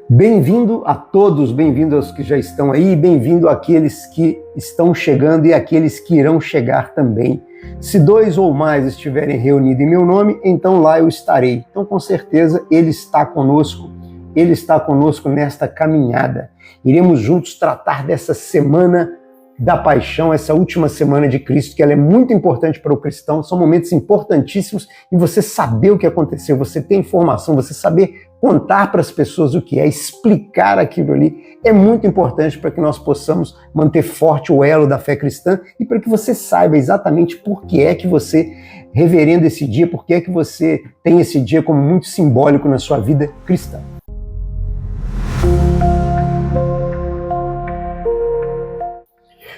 Bem-vindo a todos, bem-vindo aos que já estão aí, bem-vindo àqueles que estão chegando e àqueles que irão chegar também. Se dois ou mais estiverem reunidos em meu nome, então lá eu estarei. Então, com certeza, Ele está conosco nesta caminhada. Iremos juntos tratar dessa semana da paixão, essa última semana de Cristo, que ela é muito importante para o cristão, são momentos importantíssimos e você saber o que aconteceu, você ter informação, você saber contar para as pessoas o que é, explicar aquilo ali, é muito importante para que nós possamos manter forte o elo da fé cristã e para que você saiba exatamente por que é que você reverenda esse dia, por que é que você tem esse dia como muito simbólico na sua vida cristã.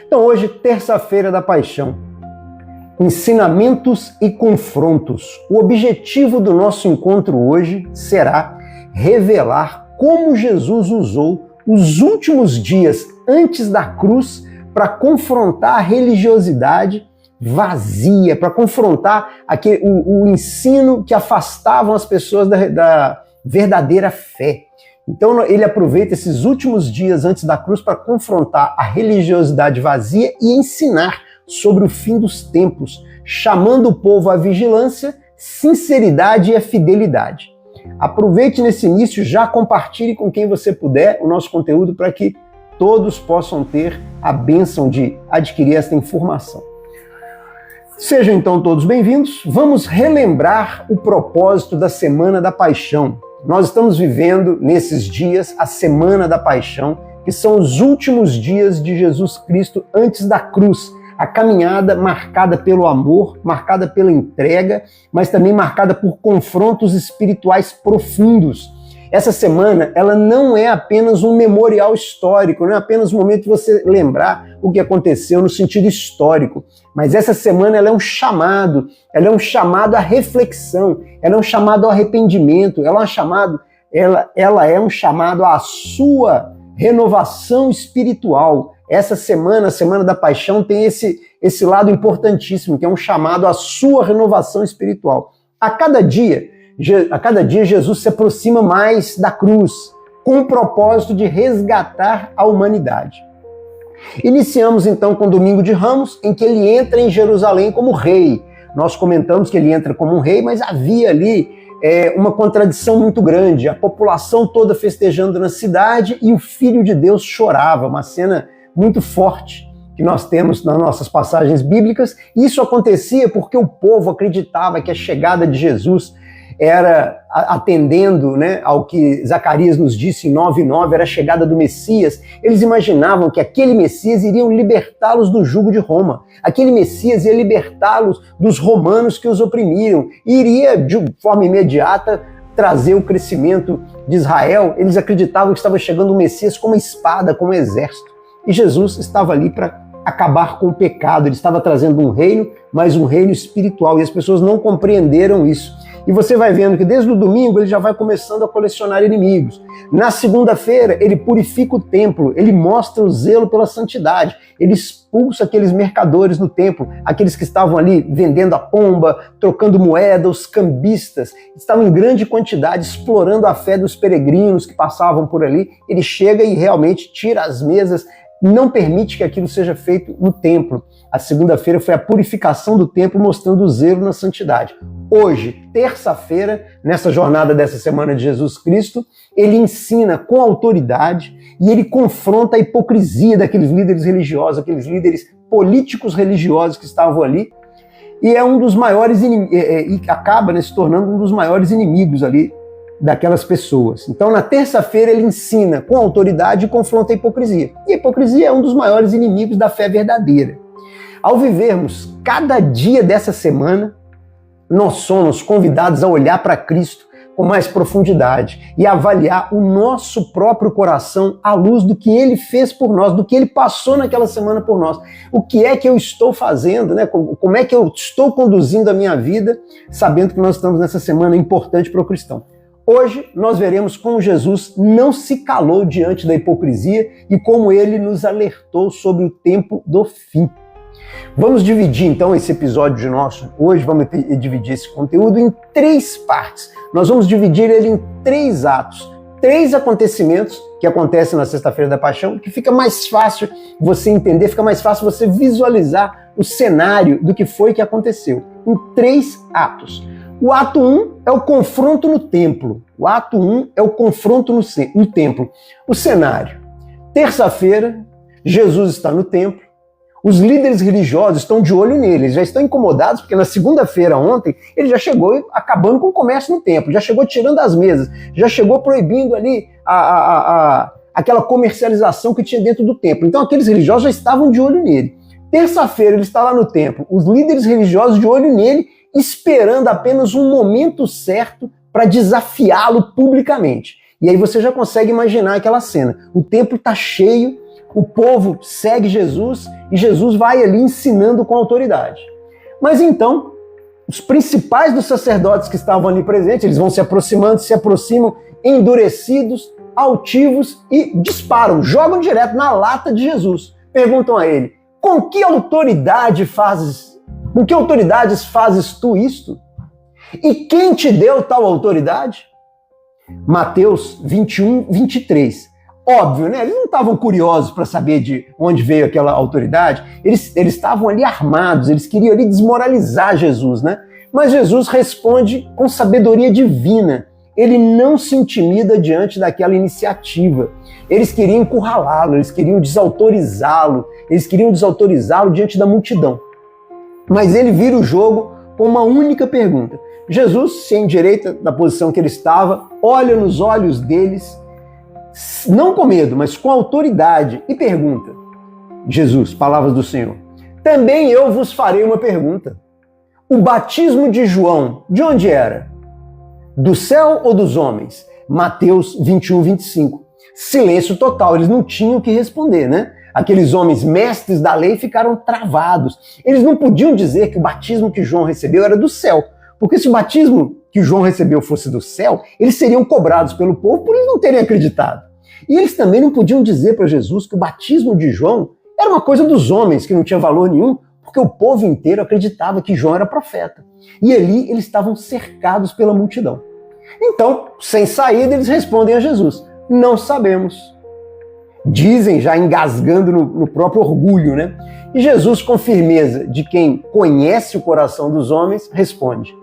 Então hoje, terça-feira da paixão, ensinamentos e confrontos. O objetivo do nosso encontro hoje será revelar como Jesus usou os últimos dias antes da cruz para confrontar a religiosidade vazia, para confrontar o ensino que afastavam as pessoas da verdadeira fé. Então ele aproveita esses últimos dias antes da cruz para confrontar a religiosidade vazia e ensinar sobre o fim dos tempos, chamando o povo à vigilância, sinceridade e à fidelidade. Aproveite nesse início, já compartilhe com quem você puder o nosso conteúdo para que todos possam ter a bênção de adquirir esta informação. Sejam então todos bem-vindos. Vamos relembrar o propósito da Semana da Paixão. Nós estamos vivendo nesses dias a Semana da Paixão, que são os últimos dias de Jesus Cristo antes da cruz. A caminhada marcada pelo amor, marcada pela entrega, mas também marcada por confrontos espirituais profundos. Essa semana, ela não é apenas um memorial histórico, não é apenas um momento de você lembrar o que aconteceu no sentido histórico, mas essa semana ela é um chamado à reflexão, ela é um chamado ao arrependimento, ela é um chamado à sua renovação espiritual. Essa semana, a Semana da Paixão, tem esse lado importantíssimo, que é um chamado à sua renovação espiritual. A cada dia, Jesus se aproxima mais da cruz, com o propósito de resgatar a humanidade. Iniciamos então com o Domingo de Ramos, em que ele entra em Jerusalém como rei. Nós comentamos que ele entra como um rei, mas havia ali uma contradição muito grande. A população toda festejando na cidade e o Filho de Deus chorava, uma cena muito forte que nós temos nas nossas passagens bíblicas. Isso acontecia porque o povo acreditava que a chegada de Jesus era atendendo, ao que Zacarias nos disse em 9:9, era a chegada do Messias. Eles imaginavam que aquele Messias iria libertá-los do jugo de Roma. Aquele Messias ia libertá-los dos romanos que os oprimiram. E iria, de forma imediata, trazer o crescimento de Israel. Eles acreditavam que estava chegando o Messias com uma espada, com um exército. E Jesus estava ali para acabar com o pecado. Ele estava trazendo um reino, mas um reino espiritual. E as pessoas não compreenderam isso. E você vai vendo que desde o domingo ele já vai começando a colecionar inimigos. Na segunda-feira ele purifica o templo, ele mostra o zelo pela santidade, ele expulsa aqueles mercadores no templo, aqueles que estavam ali vendendo a pomba, trocando moeda, os cambistas, estavam em grande quantidade explorando a fé dos peregrinos que passavam por ali. Ele chega e realmente tira as mesas, não permite que aquilo seja feito no templo. A segunda-feira foi a purificação do templo, mostrando o zelo na santidade. Hoje, terça-feira, nessa jornada dessa semana de Jesus Cristo, ele ensina com autoridade e ele confronta a hipocrisia daqueles líderes religiosos, aqueles líderes políticos religiosos que estavam ali, e é um dos maiores e acaba se tornando um dos maiores inimigos ali daquelas pessoas. Então, na terça-feira, ele ensina com autoridade e confronta a hipocrisia. E a hipocrisia é um dos maiores inimigos da fé verdadeira. Ao vivermos cada dia dessa semana, nós somos convidados a olhar para Cristo com mais profundidade e avaliar o nosso próprio coração à luz do que Ele fez por nós, do que Ele passou naquela semana por nós. O que é que eu estou fazendo, como é que eu estou conduzindo a minha vida, sabendo que nós estamos nessa semana importante para o cristão. Hoje nós veremos como Jesus não se calou diante da hipocrisia e como Ele nos alertou sobre o tempo do fim. Vamos dividir então esse episódio de hoje vamos dividir esse conteúdo em 3 partes. Nós vamos dividir ele em 3 atos. 3 acontecimentos que acontecem na Sexta-feira da Paixão, que fica mais fácil você entender, fica mais fácil você visualizar o cenário do que foi que aconteceu. Em 3 atos. O ato 1 é o confronto no templo. O ato 1 é o confronto no templo. O cenário. Terça-feira, Jesus está no templo. Os líderes religiosos estão de olho nele, eles já estão incomodados, porque na segunda-feira ontem, ele já chegou acabando com o comércio no templo, já chegou tirando as mesas, já chegou proibindo ali aquela comercialização que tinha dentro do templo. Então aqueles religiosos já estavam de olho nele. Terça-feira ele está lá no templo, os líderes religiosos de olho nele, esperando apenas um momento certo para desafiá-lo publicamente. E aí você já consegue imaginar aquela cena. O templo está cheio, o povo segue Jesus e Jesus vai ali ensinando com autoridade. Mas então, os principais dos sacerdotes que estavam ali presentes, eles vão se aproximando, se aproximam, endurecidos, altivos e disparam, jogam direto na lata de Jesus. Perguntam a ele: com que autoridades fazes tu isto? E quem te deu tal autoridade? Mateus 21, 23. Óbvio, né? Eles não estavam curiosos para saber de onde veio aquela autoridade. Eles estavam ali armados, eles queriam ali desmoralizar Jesus, né? Mas Jesus responde com sabedoria divina. Ele não se intimida diante daquela iniciativa. Eles queriam encurralá-lo, eles queriam desautorizá-lo diante da multidão. Mas ele vira o jogo com uma única pergunta. Jesus se endireita da posição que ele estava, olha nos olhos deles, não com medo, mas com autoridade, e pergunta: Jesus, palavras do Senhor, também eu vos farei uma pergunta. O batismo de João, de onde era? Do céu ou dos homens? Mateus 21, 25. Silêncio total, eles não tinham o que responder, né? Aqueles homens mestres da lei ficaram travados. Eles não podiam dizer que o batismo que João recebeu era do céu, porque se o batismo que João recebeu fosse do céu, eles seriam cobrados pelo povo por eles não terem acreditado. E eles também não podiam dizer para Jesus que o batismo de João era uma coisa dos homens, que não tinha valor nenhum, porque o povo inteiro acreditava que João era profeta. E ali eles estavam cercados pela multidão. Então, sem saída, eles respondem a Jesus: não sabemos. Dizem, já engasgando no próprio orgulho, né? E Jesus, com firmeza de quem conhece o coração dos homens, responde: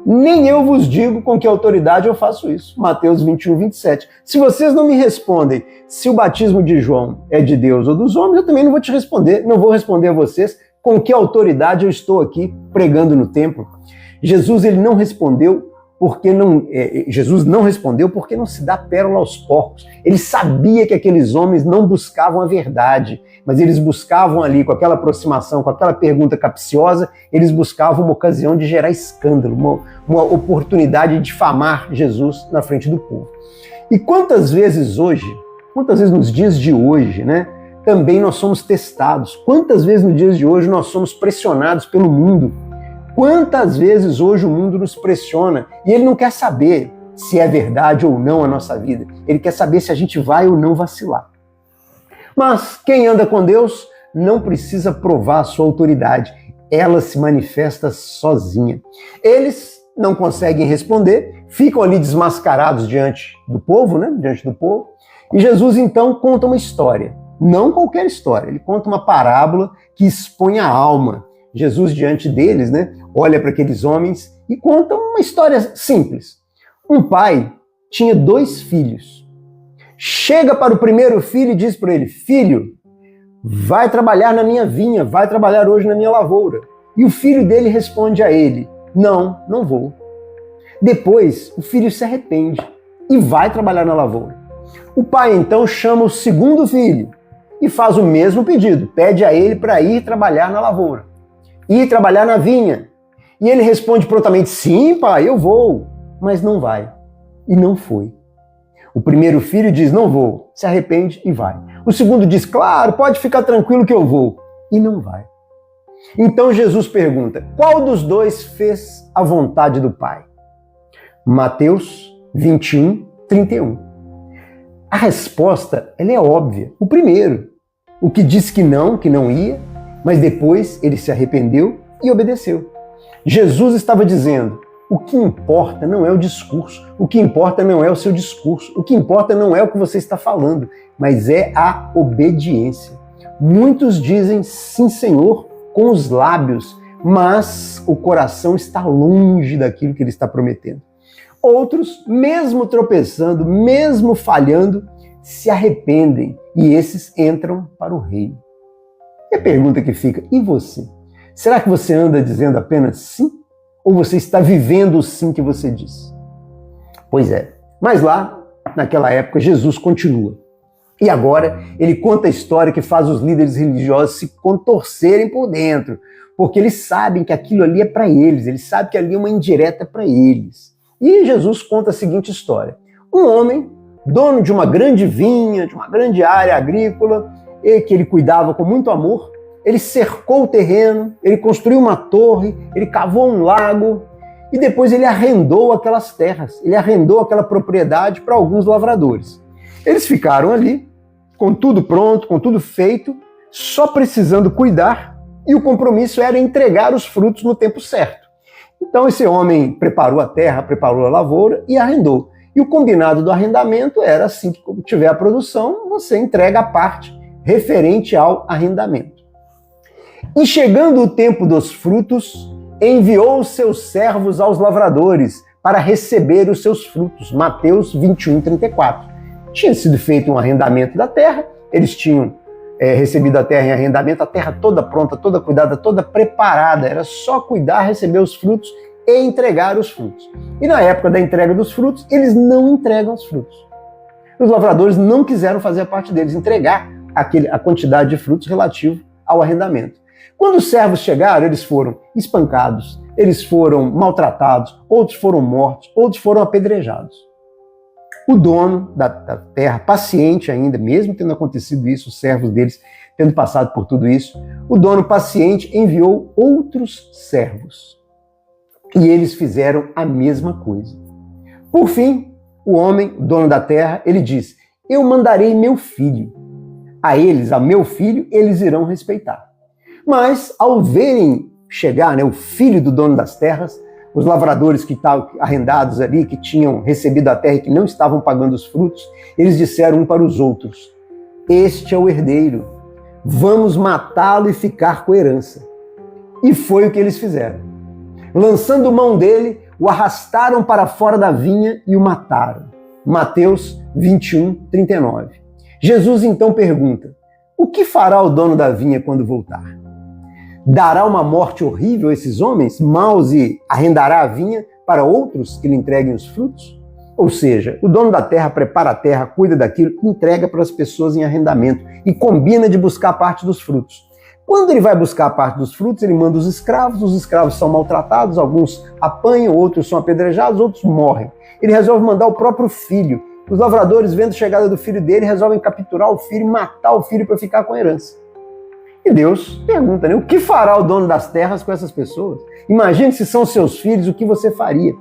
nem eu vos digo com que autoridade eu faço isso. Mateus 21, 27. Se vocês não me respondem se o batismo de João é de Deus ou dos homens, eu também não vou te responder, não vou responder a vocês com que autoridade eu estou aqui pregando no templo. Jesus não respondeu porque não se dá pérola aos porcos. Ele sabia que aqueles homens não buscavam a verdade, mas eles buscavam ali, com aquela aproximação, com aquela pergunta capciosa, eles buscavam uma ocasião de gerar escândalo, uma oportunidade de difamar Jesus na frente do povo. E quantas vezes nos dias de hoje, né, também nós somos testados? Quantas vezes nos dias de hoje nós somos pressionados pelo mundo? Quantas vezes hoje o mundo nos pressiona e ele não quer saber se é verdade ou não a nossa vida. Ele quer saber se a gente vai ou não vacilar. Mas quem anda com Deus não precisa provar a sua autoridade. Ela se manifesta sozinha. Eles não conseguem responder, ficam ali desmascarados diante do povo, né? Diante do povo. E Jesus então conta uma história. Não qualquer história. Ele conta uma parábola que expõe a alma. Jesus, diante deles, né, olha para aqueles homens e conta uma história simples. Um pai tinha 2 filhos. Chega para o primeiro filho e diz para ele: filho, vai trabalhar na minha vinha, vai trabalhar hoje na minha lavoura. E o filho dele responde a ele: não vou. Depois, o filho se arrepende e vai trabalhar na lavoura. O pai então chama o segundo filho e faz o mesmo pedido, pede a ele para ir trabalhar na lavoura. Ir trabalhar na vinha. E ele responde prontamente: sim, pai, eu vou. Mas não vai. E não foi. O primeiro filho diz: não vou. Se arrepende e vai. O segundo diz: claro, pode ficar tranquilo que eu vou. E não vai. Então Jesus pergunta: qual dos 2 fez a vontade do pai? Mateus 21, 31. A resposta, ela é óbvia. O primeiro, o que disse que não ia, mas depois ele se arrependeu e obedeceu. Jesus estava dizendo: O que importa não é o discurso, o que importa não é o seu discurso, o que importa não é o que você está falando, mas é a obediência. Muitos dizem sim, Senhor, com os lábios, mas o coração está longe daquilo que ele está prometendo. Outros, mesmo tropeçando, mesmo falhando, se arrependem e esses entram para o reino. E a pergunta que fica, e você? Será que você anda dizendo apenas sim? Ou você está vivendo o sim que você diz? Pois é, mas lá, naquela época, Jesus continua. E agora ele conta a história que faz os líderes religiosos se contorcerem por dentro, porque eles sabem que aquilo ali é para eles sabem que ali é uma indireta para eles. E Jesus conta a seguinte história. Um homem, dono de uma grande vinha, de uma grande área agrícola, e que ele cuidava com muito amor, ele cercou o terreno, ele construiu uma torre, ele cavou um lago e depois ele arrendou aquelas terras, ele arrendou aquela propriedade para alguns lavradores. Eles ficaram ali, com tudo pronto, com tudo feito, só precisando cuidar e o compromisso era entregar os frutos no tempo certo. Então esse homem preparou a terra, preparou a lavoura e arrendou. E o combinado do arrendamento era assim que quando tiver a produção, você entrega a parte referente ao arrendamento. E chegando o tempo dos frutos, enviou os seus servos aos lavradores para receber os seus frutos. Mateus 21:34. Tinha sido feito um arrendamento da terra, eles tinham recebido a terra em arrendamento, a terra toda pronta, toda cuidada, toda preparada. Era só cuidar, receber os frutos e entregar os frutos. E na época da entrega dos frutos, eles não entregam os frutos. Os lavradores não quiseram fazer a parte deles, entregar a quantidade de frutos relativo ao arrendamento. Quando os servos chegaram, eles foram espancados, eles foram maltratados, outros foram mortos, outros foram apedrejados. O dono da terra, paciente ainda, mesmo tendo acontecido isso, os servos deles tendo passado por tudo isso, o dono paciente enviou outros servos. E eles fizeram a mesma coisa. Por fim, o homem, dono da terra, ele diz, eu mandarei meu filho. A eles, a meu filho, eles irão respeitar. Mas, ao verem chegar, o filho do dono das terras, os lavradores que estavam arrendados ali, que tinham recebido a terra e que não estavam pagando os frutos, eles disseram um para os outros, este é o herdeiro, vamos matá-lo e ficar com a herança. E foi o que eles fizeram. Lançando mão dele, o arrastaram para fora da vinha e o mataram. Mateus 21:39. Jesus então pergunta, o que fará o dono da vinha quando voltar? Dará uma morte horrível a esses homens, maus, e arrendará a vinha para outros que lhe entreguem os frutos? Ou seja, o dono da terra prepara a terra, cuida daquilo, entrega para as pessoas em arrendamento e combina de buscar parte dos frutos. Quando ele vai buscar a parte dos frutos, ele manda os escravos são maltratados, alguns apanham, outros são apedrejados, outros morrem. Ele resolve mandar o próprio filho. Os lavradores, vendo a chegada do filho dele, resolvem capturar o filho e matar o filho para ficar com a herança. E Deus pergunta, o que fará o dono das terras com essas pessoas? Imagine se são seus filhos, o que você faria?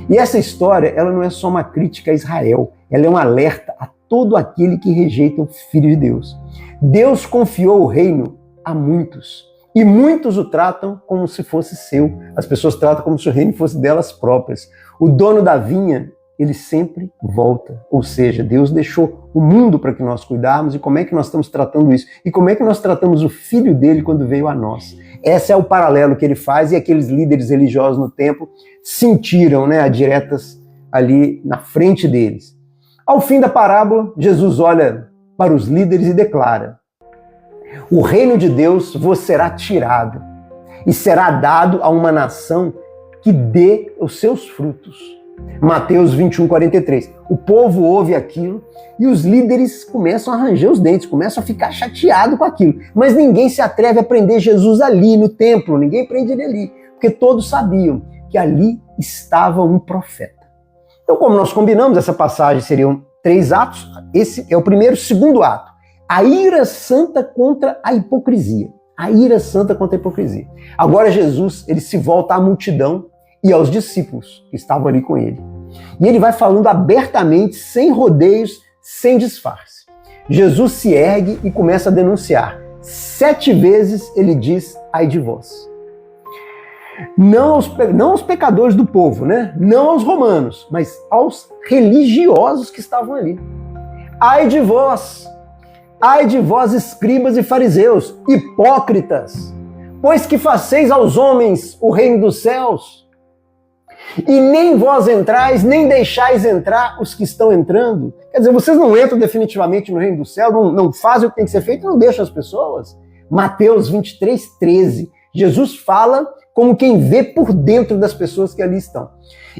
E essa história, ela não é só uma crítica a Israel, ela é um alerta a todo aquele que rejeita o Filho de Deus. Deus confiou o reino a muitos, e muitos o tratam como se fosse seu. As pessoas tratam como se o reino fosse delas próprias. O dono da vinha, ele sempre volta. Ou seja, Deus deixou o mundo para que nós cuidarmos, e como é que nós estamos tratando isso? E como é que nós tratamos o filho dele quando veio a nós? Esse é o paralelo que ele faz, e aqueles líderes religiosos no templo sentiram, as diretas ali na frente deles. Ao fim da parábola, Jesus olha para os líderes e declara, o reino de Deus vos será tirado e será dado a uma nação que dê os seus frutos. Mateus 21:43. O povo ouve aquilo e os líderes começam a ranger os dentes, começam a ficar chateados com aquilo. Mas ninguém se atreve a prender Jesus ali no templo, ninguém prende ele ali, porque todos sabiam que ali estava um profeta. Então, como nós combinamos, essa passagem seriam 3 atos. Esse é o primeiro. Segundo ato, a ira santa contra a hipocrisia. A ira santa contra a hipocrisia. Agora Jesus, ele se volta à multidão e aos discípulos que estavam ali com ele. E ele vai falando abertamente, sem rodeios, sem disfarce. Jesus se ergue e começa a denunciar. 7 vezes ele diz, ai de vós. Não aos pecadores do povo, né? Não aos romanos, mas aos religiosos que estavam ali. Ai de vós, escribas e fariseus, hipócritas, pois que faceis aos homens o reino dos céus, e nem vós entrais, nem deixais entrar os que estão entrando. Quer dizer, vocês não entram definitivamente no reino do céu, não fazem o que tem que ser feito, não deixam as pessoas. Mateus 23, 13. Jesus fala como quem vê por dentro das pessoas que ali estão.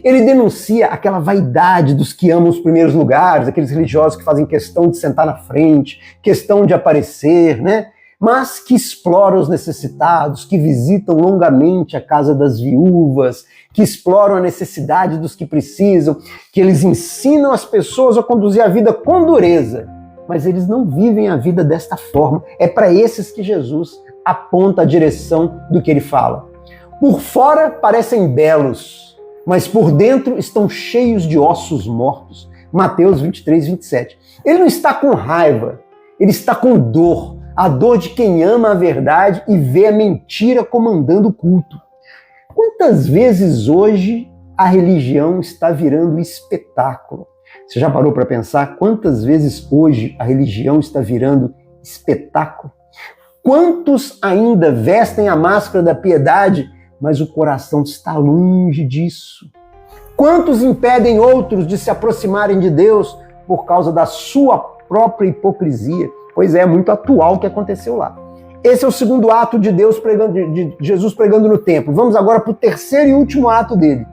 Ele denuncia aquela vaidade dos que amam os primeiros lugares, aqueles religiosos que fazem questão de sentar na frente, questão de aparecer, né? Mas que exploram os necessitados, que visitam longamente a casa das viúvas, que exploram a necessidade dos que precisam, que eles ensinam as pessoas a conduzir a vida com dureza, mas eles não vivem a vida desta forma. É para esses que Jesus aponta a direção do que ele fala. Por fora parecem belos, mas por dentro estão cheios de ossos mortos. Mateus 23, 27. Ele não está com raiva, ele está com dor. A dor de quem ama a verdade e vê a mentira comandando o culto. Quantas vezes hoje a religião está virando espetáculo? Você já parou para pensar quantas vezes hoje a religião está virando espetáculo? Quantos ainda vestem a máscara da piedade, mas o coração está longe disso? Quantos impedem outros de se aproximarem de Deus por causa da sua própria hipocrisia? Pois é, muito atual o que aconteceu lá. Esse é o segundo ato de Deus pregando, de Jesus pregando no templo. Vamos agora para o terceiro e último ato dele.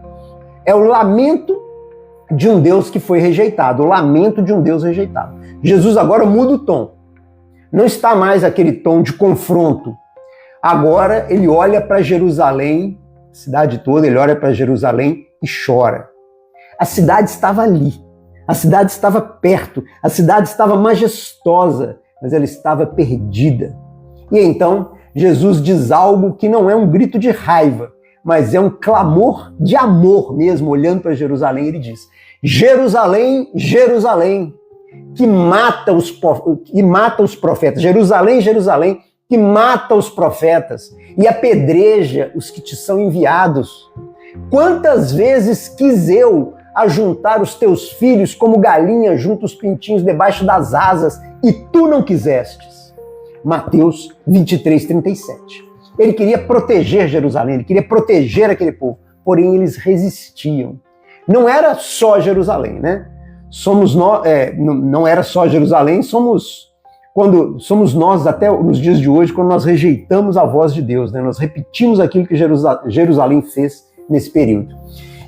É o lamento de um Deus que foi rejeitado, o lamento de um Deus rejeitado. Jesus agora muda o tom. Não está mais aquele tom de confronto. Agora ele olha para Jerusalém, a cidade toda, ele olha para Jerusalém e chora. A cidade estava ali, a cidade estava perto, a cidade estava majestosa, mas ela estava perdida. E então Jesus diz algo que não é um grito de raiva, mas é um clamor de amor mesmo, olhando para Jerusalém. Ele diz: Jerusalém, Jerusalém, que mata os profetas. Jerusalém, Jerusalém, que mata os profetas e apedreja os que te são enviados. Quantas vezes quis eu ajuntar os teus filhos como galinha junta os pintinhos debaixo das asas, e tu não quisestes. Mateus 23, 37. Ele queria proteger Jerusalém, ele queria proteger aquele povo, porém eles resistiam. Não era só Jerusalém, né? Não era só Jerusalém, somos nós até nos dias de hoje, quando nós rejeitamos a voz de Deus, né? Nós repetimos aquilo que Jerusalém fez nesse período.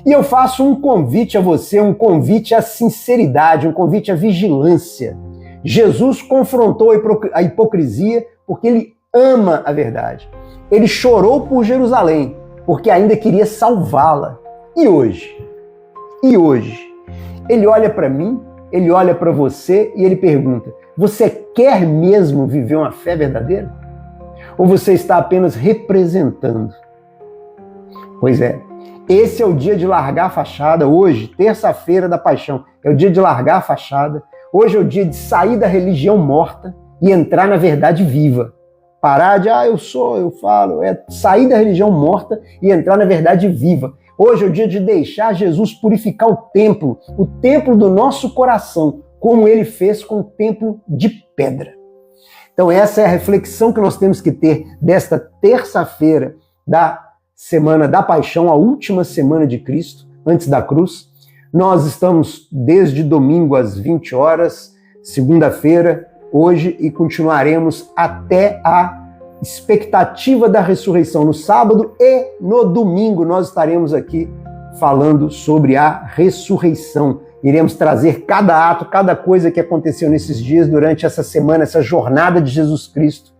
E eu faço um convite a você, um convite à sinceridade, um convite à vigilância. Jesus confrontou a hipocrisia porque ele ama a verdade. Ele chorou por Jerusalém porque ainda queria salvá-la. E hoje? Ele olha para mim, ele olha para você e ele pergunta: você quer mesmo viver uma fé verdadeira? Ou você está apenas representando? Pois é. Esse é o dia de largar a fachada. Hoje, terça-feira da Paixão, é o dia de largar a fachada. Hoje é o dia de sair da religião morta e entrar na verdade viva. Parar de, eu falo, sair da religião morta e entrar na verdade viva. Hoje é o dia de deixar Jesus purificar o templo do nosso coração, como ele fez com o templo de pedra. Então essa é a reflexão que nós temos que ter desta terça-feira da Semana da Paixão, a última semana de Cristo, antes da cruz. Nós estamos desde domingo às 20 horas, segunda-feira, hoje, e continuaremos até a expectativa da ressurreição no sábado, e no domingo nós estaremos aqui falando sobre a ressurreição. Iremos trazer cada ato, cada coisa que aconteceu nesses dias durante essa semana, essa jornada de Jesus Cristo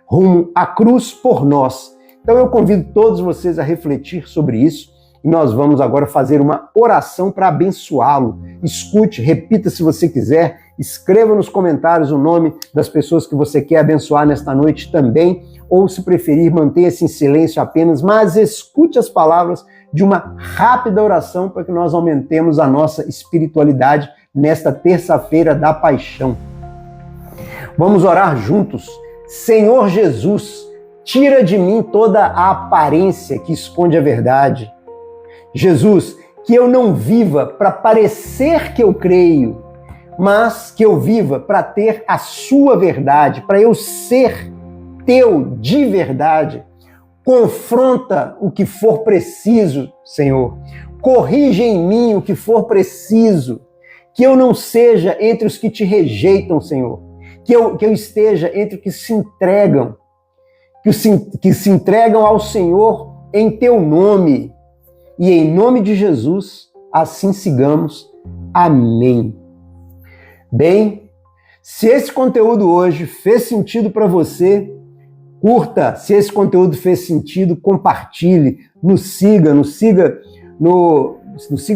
rumo à cruz por nós. Então eu convido todos vocês a refletir sobre isso e nós vamos agora fazer uma oração para abençoá-lo. Escute, repita se você quiser, escreva nos comentários o nome das pessoas que você quer abençoar nesta noite também, ou se preferir, mantenha-se em silêncio apenas, mas escute as palavras de uma rápida oração para que nós aumentemos a nossa espiritualidade nesta terça-feira da Paixão. Vamos orar juntos. Senhor Jesus, Tira de mim toda a aparência que esconde a verdade. Jesus, que eu não viva para parecer que eu creio, mas que eu viva para ter a sua verdade, para eu ser teu de verdade. Confronta o que for preciso, Senhor. Corrige em mim o que for preciso. Que eu não seja entre os que te rejeitam, Senhor. Que eu esteja entre os que se entregam. Que se entregam ao Senhor em teu nome. E em nome de Jesus, assim sigamos. Amém. Bem, se esse conteúdo hoje fez sentido para você, curta. Se esse conteúdo fez sentido, compartilhe, nos siga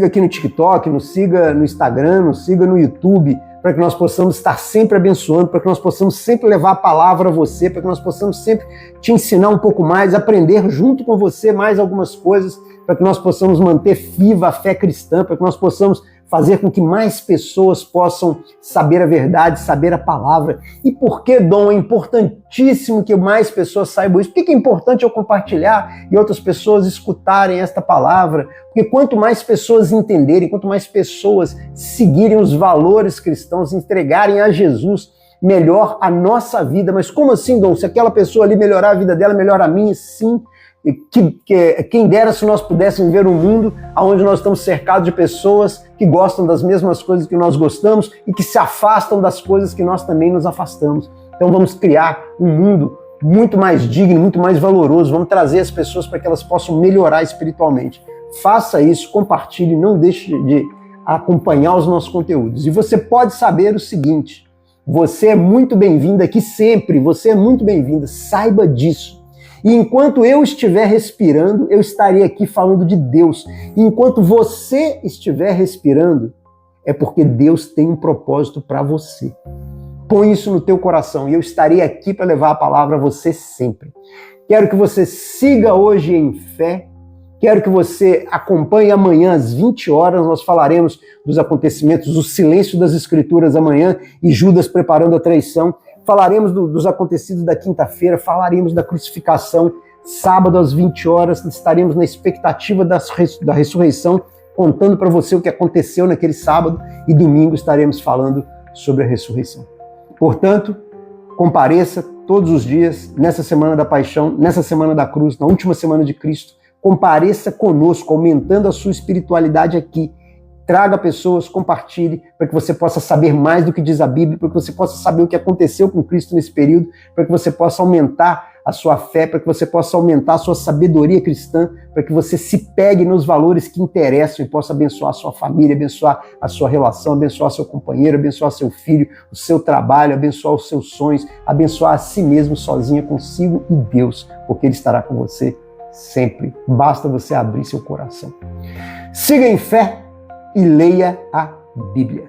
aqui no TikTok, nos siga no Instagram, nos siga no YouTube, para que nós possamos estar sempre abençoando, para que nós possamos sempre levar a palavra a você, para que nós possamos sempre te ensinar um pouco mais, aprender junto com você mais algumas coisas, para que nós possamos manter viva a fé cristã, para que nós possamos fazer com que mais pessoas possam saber a verdade, saber a palavra. E por que, Dom, é importantíssimo que mais pessoas saibam isso? Por que é importante eu compartilhar e outras pessoas escutarem esta palavra? Porque quanto mais pessoas entenderem, quanto mais pessoas seguirem os valores cristãos, entregarem a Jesus, melhor a nossa vida. Mas como assim, Dom? Se aquela pessoa ali melhorar a vida dela, melhora a minha? Sim. Quem dera se nós pudéssemos ver um mundo onde nós estamos cercados de pessoas que gostam das mesmas coisas que nós gostamos e que se afastam das coisas que nós também nos afastamos. Então vamos criar um mundo muito mais digno, muito mais valoroso. Vamos trazer as pessoas para que elas possam melhorar espiritualmente. Faça isso, compartilhe, não deixe de acompanhar os nossos conteúdos. E você pode saber o seguinte: você é muito bem-vinda aqui sempre, você é muito bem-vinda, saiba disso. E enquanto eu estiver respirando, eu estarei aqui falando de Deus. E enquanto você estiver respirando, é porque Deus tem um propósito para você. Põe isso no teu coração e eu estarei aqui para levar a palavra a você sempre. Quero que você siga hoje em fé. Quero que você acompanhe amanhã às 20 horas. Nós falaremos dos acontecimentos, do silêncio das Escrituras amanhã e Judas preparando a traição. Falaremos dos acontecidos da quinta-feira, falaremos da crucificação. Sábado às 20 horas estaremos na expectativa da ressurreição, contando para você o que aconteceu naquele sábado, e domingo estaremos falando sobre a ressurreição. Portanto, compareça todos os dias, nessa semana da paixão, nessa semana da cruz, na última semana de Cristo. Compareça conosco, aumentando a sua espiritualidade aqui. Traga pessoas, compartilhe, para que você possa saber mais do que diz a Bíblia, para que você possa saber o que aconteceu com Cristo nesse período, para que você possa aumentar a sua fé, para que você possa aumentar a sua sabedoria cristã, para que você se pegue nos valores que interessam e possa abençoar a sua família, abençoar a sua relação, abençoar seu companheiro, abençoar seu filho, o seu trabalho, abençoar os seus sonhos, abençoar a si mesmo, sozinha, consigo e Deus, porque Ele estará com você sempre. Basta você abrir seu coração. Siga em fé e leia a Bíblia.